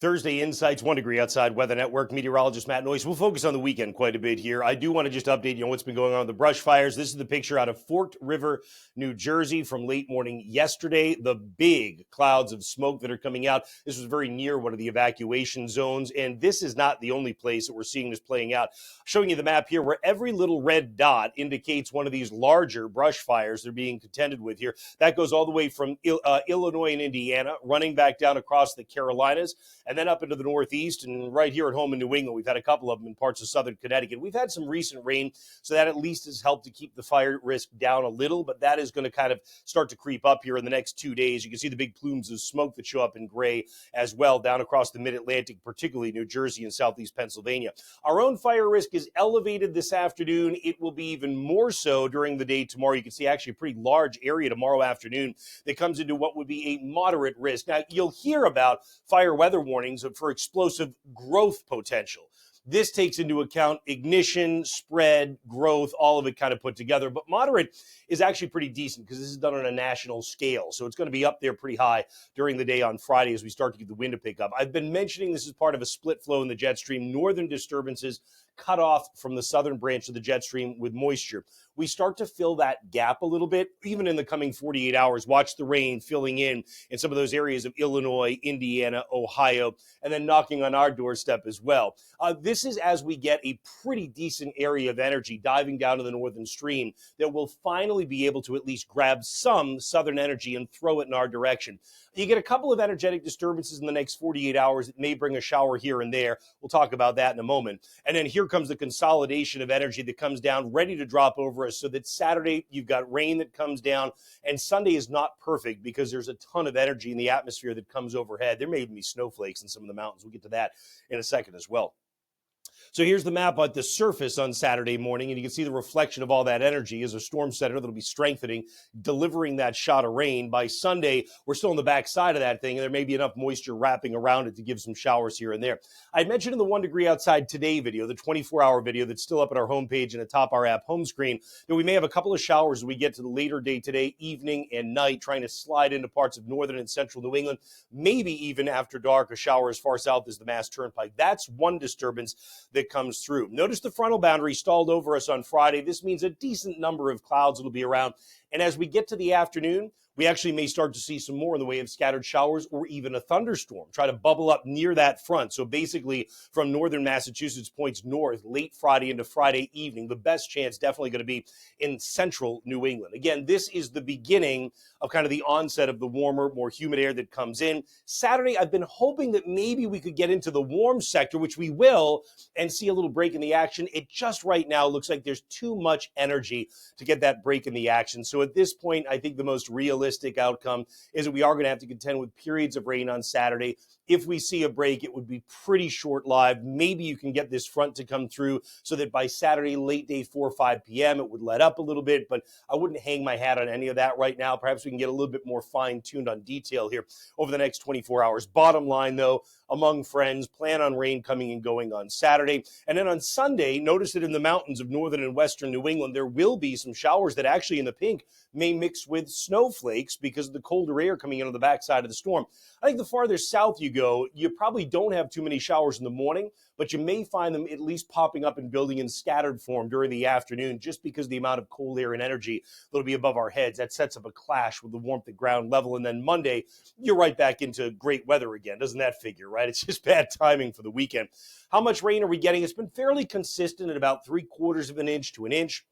Thursday Insights, 1 degree outside, Weather Network, meteorologist Matt Noyes. We'll focus on the weekend quite a bit here. I do want to just update you on what's been going on with the brush fires. This is the picture out of Forked River, New Jersey from late morning yesterday. The big clouds of smoke that are coming out. This was very near one of the evacuation zones, and this is not the only place that we're seeing this playing out. Showing you the map here where every little red dot indicates one of these larger brush fires they're being contended with here. That goes all the way from Illinois and Indiana, running back down across the Carolinas, and then up into the Northeast, and right here at home in New England. We've had a couple of them in parts of southern Connecticut. We've had some recent rain, so that at least has helped to keep the fire risk down a little, but that is going to kind of start to creep up here in the next 2 days. You can see the big plumes of smoke that show up in gray as well down across the mid-Atlantic, particularly New Jersey and southeast Pennsylvania. Our own fire risk is elevated this afternoon. It will be even more so during the day tomorrow. You can see actually a pretty large area tomorrow afternoon that comes into what would be a moderate risk. Now, you'll hear about fire weather warnings for explosive growth potential. This takes into account ignition, spread, growth, all of it kind of put together. But moderate is actually pretty decent because this is done on a national scale. So it's going to be up there pretty high during the day on Friday as we start to get the wind to pick up. I've been mentioning this is part of a split flow in the jet stream. Northern disturbances cut off from the southern branch of the jet stream with moisture. We start to fill that gap a little bit, even in the coming 48 hours. Watch the rain filling in some of those areas of Illinois, Indiana, Ohio, and then knocking on our doorstep as well. This is as we get a pretty decent area of energy diving down to the northern stream that will finally be able to at least grab some southern energy and throw it in our direction. You get a couple of energetic disturbances in the next 48 hours. It may bring a shower here and there. We'll talk about that in a moment. And then here comes the consolidation of energy that comes down, ready to drop over us, so that Saturday you've got rain that comes down, and Sunday is not perfect because there's a ton of energy in the atmosphere that comes overhead. There may even be snowflakes in some of the mountains. We'll get to that in a second as well. So here's the map at the surface on Saturday morning, and you can see the reflection of all that energy as a storm center that'll be strengthening, delivering that shot of rain. By Sunday, we're still on the backside of that thing, and there may be enough moisture wrapping around it to give some showers here and there. I mentioned in the 1 degree outside today video, the 24-hour video that's still up at our homepage and atop our app home screen, that we may have a couple of showers as we get to the later day today, evening and night, trying to slide into parts of northern and central New England, maybe even after dark, a shower as far south as the Mass Turnpike. That's one disturbance that comes through. Notice the frontal boundary stalled over us on Friday. This means a decent number of clouds will be around. And as we get to the afternoon, we actually may start to see some more in the way of scattered showers or even a thunderstorm try to bubble up near that front. So basically from northern Massachusetts points north late Friday into Friday evening. The best chance definitely going to be in central New England. Again, this is the beginning of kind of the onset of the warmer, more humid air that comes in. Saturday, I've been hoping that maybe we could get into the warm sector, which we will, and see a little break in the action. It just right now looks like there's too much energy to get that break in the action. So at this point, I think the most realistic outcome is that we are going to have to contend with periods of rain on Saturday. If we see a break, it would be pretty short-lived. Maybe you can get this front to come through so that by Saturday, late day, 4 or 5 p.m., it would let up a little bit, but I wouldn't hang my hat on any of that right now. Perhaps we can get a little bit more fine-tuned on detail here over the next 24 hours. Bottom line, though, among friends, plan on rain coming and going on Saturday. And then on Sunday, notice that in the mountains of northern and western New England, there will be some showers that actually in the pink may mix with snowflakes because of the colder air coming in on the backside of the storm. I think the farther south you go, you probably don't have too many showers in the morning, but you may find them at least popping up and building in scattered form during the afternoon just because of the amount of cold air and energy that'll be above our heads. That sets up a clash with the warmth at ground level. And then Monday, you're right back into great weather again. Doesn't that figure, right? It's just bad timing for the weekend. How much rain are we getting? It's been fairly consistent at about 3/4 of an inch to an inch.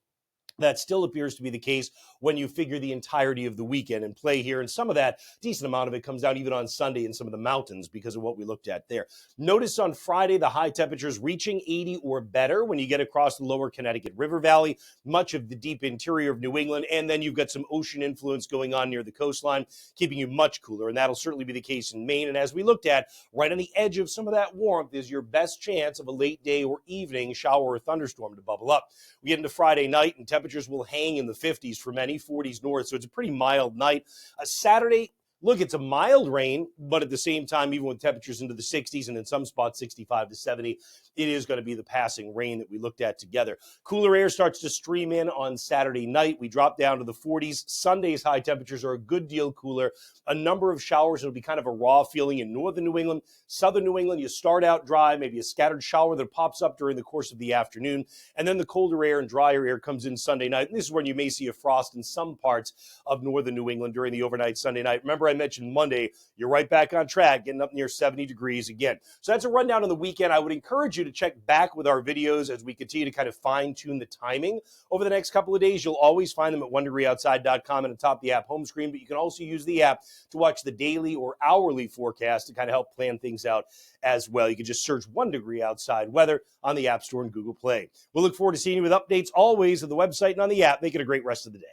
That still appears to be the case when you figure the entirety of the weekend in play here. And some of that, decent amount of it, comes down even on Sunday in some of the mountains because of what we looked at there. Notice on Friday, the high temperatures reaching 80 or better when you get across the lower Connecticut River Valley, much of the deep interior of New England. And then you've got some ocean influence going on near the coastline, keeping you much cooler. And that'll certainly be the case in Maine. And as we looked at, right on the edge of some of that warmth is your best chance of a late day or evening shower or thunderstorm to bubble up. We get into Friday night and temperatures will hang in the 50s for many, 40s north, so it's a pretty mild night. Saturday, look, it's a mild rain, but at the same time, even with temperatures into the 60s and in some spots 65 to 70, it is going to be the passing rain that we looked at together. Cooler air starts to stream in on Saturday night. We drop down to the 40s. Sunday's high temperatures are a good deal cooler. A number of showers. It'll be kind of a raw feeling in northern New England. Southern New England, you start out dry, maybe a scattered shower that pops up during the course of the afternoon. And then the colder air and drier air comes in Sunday night. And this is when you may see a frost in some parts of northern New England during the overnight Sunday night. Remember, I mentioned Monday, you're right back on track, getting up near 70 degrees again. So that's a rundown on the weekend. I would encourage you to check back with our videos as we continue to kind of fine-tune the timing over the next couple of days. You'll always find them at onedegreeoutside.com and atop the app home screen, but you can also use the app to watch the daily or hourly forecast to kind of help plan things out as well. You can just search 1 degree outside weather on the App Store and Google Play. We'll look forward to seeing you with updates always on the website and on the app. Make it a great rest of the day.